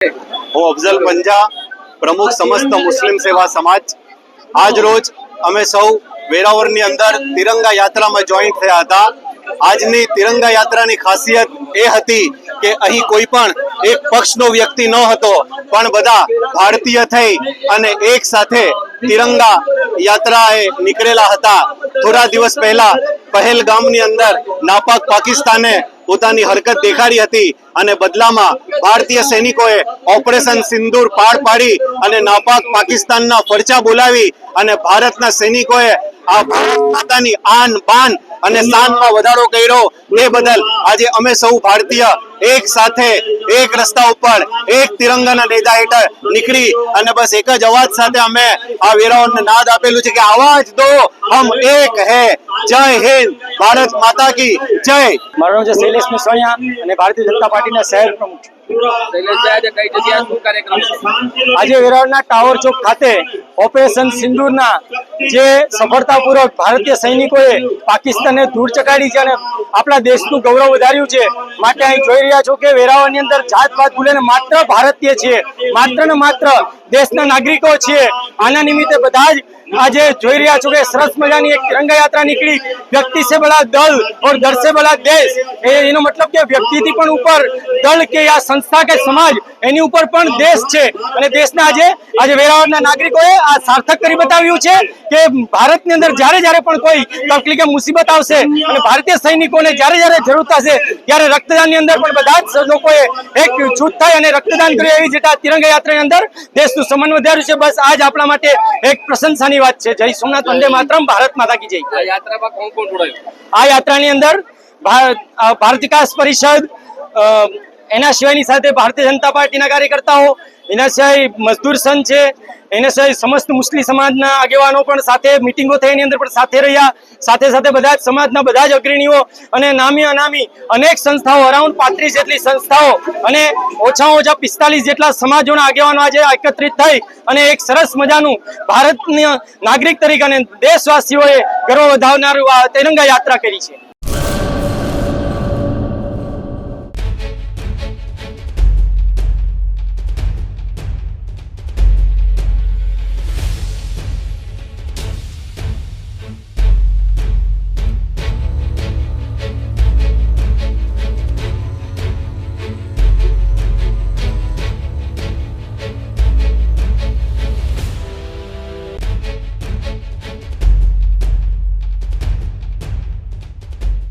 હું અફઝલ પંજા, પ્રમુખ સમસ્ત મુસ્લિમ સેવા સમાજ. આજ રોજ અમે સૌ વેરાવળની અંદર તિરંગા યાત્રામાં જોઈન્ટ થયા હતા. આજની તિરંગા યાત્રાની ખાસિયત એ હતી કે અહીં કોઈ પણ એક પક્ષનો વ્યક્તિ ન હતો, પણ બધા ભારતીય થઈ અને એક સાથે તિરંગા યાત્રાએ નીકળેલા હતા. થોડા દિવસ પહેલા પહેલગામની અંદર નાપાક પાકિસ્તાને પોતાની હરકત દેખાડી હતી અને બદલામાં ભારતીય સૈનિકોએ ઓપરેશન સિંદૂર પાર પાડી અને નાપાક પાકિસ્તાનના ફરજા બોલાવી અને ભારતના સૈનિકોએ આ ભારત માતાની આન બાન અને શાનમાં વધારો કર્યો. એ બદલ આજે અમે સૌ ભારતીય એક સાથે એક રસ્તા ઉપર એક તિરંગાના નેજા હેઠળ નીકળી અને બસ એક જ અવાજ સાથે અમે આ વેરાવળને નાદ આપેલું છે કે આવાજ દો હમ એક હે. જય હિન્દ, ભારત માતા કી જય. મારું નામ છે શૈલેષ મસવાણિયા અને ભારતીય જનતા પાર્ટીના શહેર પ્રમુખ છું. આજે વેરાવળના ટાવર ચોક ખાતે ઓપરેશન સિંદૂરના જે સફળતાપૂર્વક ભારતીય સૈનિકોએ પાકિસ્તાનને ધૂળ ચકાડી છે અને આપણા દેશનું ગૌરવ વધાર્યું છે, માટે અહીં જોઈ રહ્યા છો કે વેરાવળની અંદર જાતપાત ભૂલીને માત્ર ભારતીય છીએ, માત્ર ને માત્ર દેશના નાગરિકો છીએ. આના નિમિત્તે બધા જ આજે જોઈ રહ્યા છો કે સરસ મજાની એક તિરંગા યાત્રા નીકળી. વ્યક્તિ સે બડા દલ और दल से बड़ा देश. એનો મતલબ કે વ્યક્તિથી પણ ઉપર દળ કે આ સંસ્થા કે સમાજ એની ઉપર પણ દેશ છે અને દેશના આજે વેરાવળના નાગરિકોએ આ સાર્થક કરી બતાવ્યું છે કે ભારતની અંદર જ્યારે જ્યારે પણ કોઈ તકલીફ કે મુસીબત આવશે અને ભારતીય સૈનિકોને જ્યારે જ્યારે જરૂર થશે ત્યારે રક્તદાનની અંદર પણ બધા જ લોકોએ એક છૂટ થાય અને રક્તદાન કર્યું. એવી રીતે તિરંગા યાત્રાની અંદર દેશનું સન્માન વધાર્યું છે. બસ આજ આપણા માટે એક પ્રશંસાની વાત છે. જય સોમનાથ, વંદે માતરમ, ભારત માતા કી જય. આ યાત્રામાં કોણ કોણ જોડાયું? આ યાત્રાની અંદર ભારત વિકાસ પરિષદ, એના સિવાયની સાથે ભારતીય જનતા પાર્ટીના કાર્યકર્તાઓ, એના સિવાય મજદૂર સંઘ છે, એના સિવાય સમસ્ત મુસ્લિમ સમાજના આગેવાનો પણ સાથે મિટિંગો થઈ એની અંદર પણ સાથે રહ્યા. સાથે સાથે બધા જ સમાજના બધા જ અગ્રણીઓ અને નામી અનામી અનેક સંસ્થાઓ, અરાઉન્ડ 35 જેટલી સંસ્થાઓ અને ઓછામાં ઓછા 45 જેટલા સમાજોના આગેવાનો આજે એકત્રિત થઈ અને એક સરસ મજાનું ભારતના નાગરિક તરીકે અને દેશવાસીઓએ ગર્વ વધારનારું આ તિરંગા યાત્રા કરી છે.